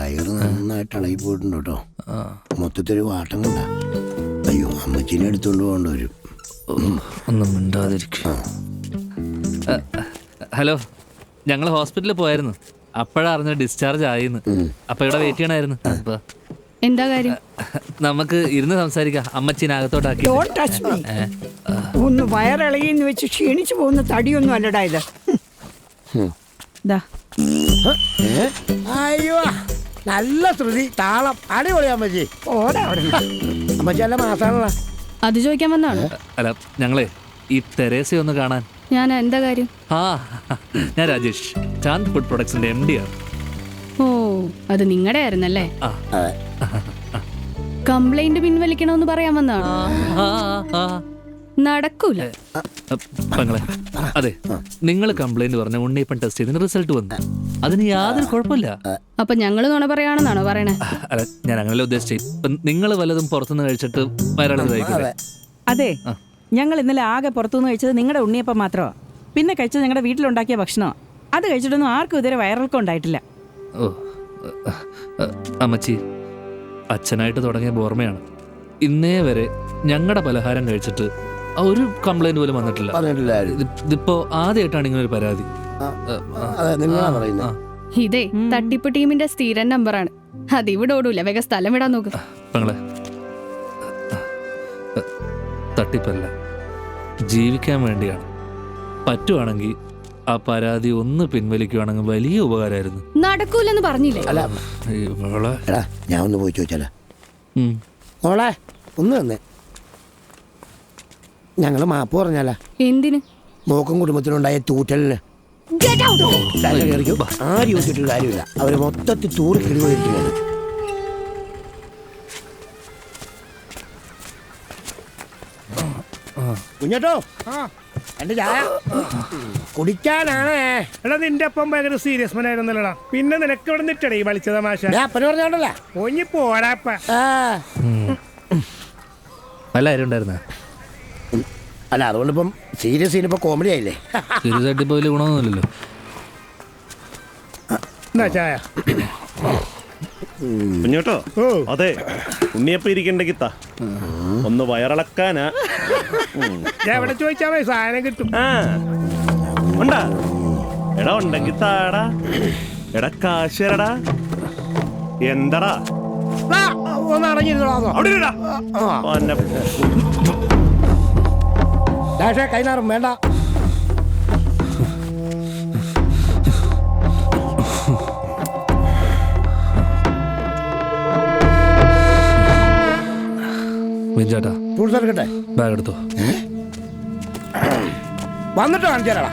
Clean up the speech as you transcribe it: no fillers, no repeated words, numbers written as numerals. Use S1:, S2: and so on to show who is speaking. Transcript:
S1: വയറ് നന്നായിട്ട് ഇളകി പോയിട്ടുണ്ട് കേട്ടോ. മൊത്തത്തിൽ വാട്ടം കണ്ട. അയ്യോ, അമ്മച്ചീനെ എടുത്തോണ്ട് പോകേണ്ട വരും.
S2: ഒന്നും മിണ്ടാതിരിക്കും. ഹലോ, ഞങ്ങൾ ഹോസ്പിറ്റലിൽ പോയായിരുന്നു. അപ്പോഴാ അറിഞ്ഞ ഡിസ്ചാർജ് ആയിന്ന്. അപ്പൊ ഇവിടെ വെയിറ്റ് ചെയ്യണമായിരുന്നു.
S3: എന്താ കാര്യം?
S2: നമുക്ക് ഇരുന്ന് സംസാരിക്കാം. അമ്മച്ചീനകത്തോട്ടാക്കി.
S4: ഒന്ന് വയറിളകിന്ന് വെച്ച് ക്ഷീണിച്ചു പോകുന്ന തടിയൊന്നും അല്ലടാ ഇത്.
S1: അയ്യോ, നല്ല ശ്രുതി, താളം, അടിപൊളി അമ്മച്ചി.
S4: ഓടാ അവിടെ.
S1: അമ്മച്ചി നല്ല മാസാണല്ലോ.
S3: അത് ചോദിക്കാൻ വന്നാണ്.
S2: അല്ല, ഞങ്ങളെ ഈ തെരേസയെ ഒന്ന് കാണാൻ.
S3: ഞാൻ എന്താ കാര്യം?
S2: ഞാൻ രാജേഷ്, ചാന്ദ് ഫുഡ് പ്രൊഡക്ട്സിന്റെ MD ആണ്.
S3: ഓ, അത് നിങ്ങളുടെ ആയിരുന്നല്ലേ? കംപ്ലൈന്റ് പിൻവലിക്കണമെന്ന് പറയാൻ വന്നാണ്. നടക്കൂല.
S2: അതെ, നിങ്ങൾ കംപ്ലൈന്റ് പറഞ്ഞ ഉണ്ണിയപ്പൻ ടെസ്റ്റ് ചെയ്തതിന് റിസൾട്ട് വന്നു. അതിന് യാതൊരു കുഴപ്പമില്ല.
S3: അപ്പൊ ഞങ്ങള് നുണ പറയാണെന്നാണോ പറയണേ?
S2: അല്ല, ഞാൻ അങ്ങനെ ഉദ്ദേശിച്ചു. നിങ്ങൾ വല്ലതും പുറത്തുനിന്ന് കഴിച്ചിട്ട് വയറിളകില്ലേ?
S5: അതെ, ഞങ്ങൾ ഇന്നലെ ആകെ പുറത്തുനിന്ന് കഴിച്ചത് നിങ്ങളുടെ ഉണ്ണിയപ്പം മാത്രമാണ്. പിന്നെ കഴിച്ചത് ഞങ്ങളുടെ വീട്ടിലുണ്ടാക്കിയ ഭക്ഷണമാണ്. അത് കഴിച്ചിട്ടൊന്നും ആർക്കും ഇതുവരെ വയറിളക്കം ഉണ്ടായിട്ടില്ല.
S2: ഓ, അമ്മച്ചി, അച്ഛനായിട്ട് തുടങ്ങിയ ഓർമ്മയാണ്. ഇന്നേ വരെ ഞങ്ങളുടെ പലഹാരം കഴിച്ചിട്ട് ഒരു കംപ്ലൈന്റ് പോലും വന്നിട്ടില്ല. ഇതിപ്പോ ആദ്യമായിട്ടാണ് ഇങ്ങനെ ഒരു പരാതി.
S3: ഇതേ തട്ടിപ്പ് ടീമിന്റെ സ്ഥിരം നമ്പറാണ്. അതിവിടെ ഓടൂല. വേഗം സ്ഥലം വിടാൻ നോക്ക്.
S2: പെങ്ങളെ, തട്ടിപ്പല്ല, ജീവിക്കാൻ വേണ്ടിയാണ്. പറ്റുവാണെങ്കിൽ ആ പരാതി ഒന്ന് പിൻവലിക്കുവാണെങ്കിൽ വലിയ ഉപകാരമായിരുന്നു.
S3: നടക്കൂലെന്ന് പറഞ്ഞില്ലേ?
S1: ഞാൻ ഒന്ന് പോയി ചോദിച്ചാലോ? മോളെ ഒന്ന് തന്നെ ഞങ്ങള് മാപ്പ് പറഞ്ഞാല.
S3: എന്തിന്?
S1: മോക്കും കുടുംബത്തിനുണ്ടായ തൂറ്റലിന്. ആരും ചോദിച്ചിട്ട് കാര്യമില്ല. അവര് മൊത്തത്തിൽ തൂറി കിഴിവഴിക്കുന്നത്. കുഞ്ഞട്ടോ, എന്റെ ചായ കുടിക്കാനാണേ.
S6: എടാ, നിന്റെ അപ്പം ഭയങ്കര സീരിയസ് മനായിരുന്നല്ലോടാ. പിന്നെ നിനക്ക് ഇവിടെ നിട്ടടേ ഈ വലിച്ച തമാശ.
S1: അപ്പന് പറഞ്ഞോണ്ടല്ല
S6: ഒഞ്ഞി പോടാപ്പ.
S2: നല്ല കാര്യം ഉണ്ടായിരുന്ന.
S1: അല്ല, അതുകൊണ്ടിപ്പം സീരിയസ് ഇനിയിപ്പോ കോമഡി ആയില്ലേ?
S2: സീരിയസ് ആയിട്ട് ഇപ്പൊ വലിയ ഗുണമൊന്നുമില്ലല്ലോ.
S6: എന്നാ ചായ.
S7: കുഞ്ഞോട്ടോ, അതെ, ഉണ്ണിയപ്പം ഇരിക്കണ്ടെങ്കിൽ ഒന്ന് വയറിളക്കാനാ.
S6: എവിടെ ചോദിച്ചാ മതി, സാധനം കിട്ടും.
S7: ഉണ്ടാ എടാ, ഉണ്ടെങ്കിൽ താടാ. എടാ, കാശരടാ. എന്തടാ
S1: ഒന്ന് അറിഞ്ഞിരുന്നോ? കൈനാറും വേണ്ട.
S2: ചേട്ടാ,
S1: എടുക്കട്ടെ?
S2: ബാഗ് എടുത്തോ.
S1: വന്നിട്ട് കാണിച്ചു തരാടാ.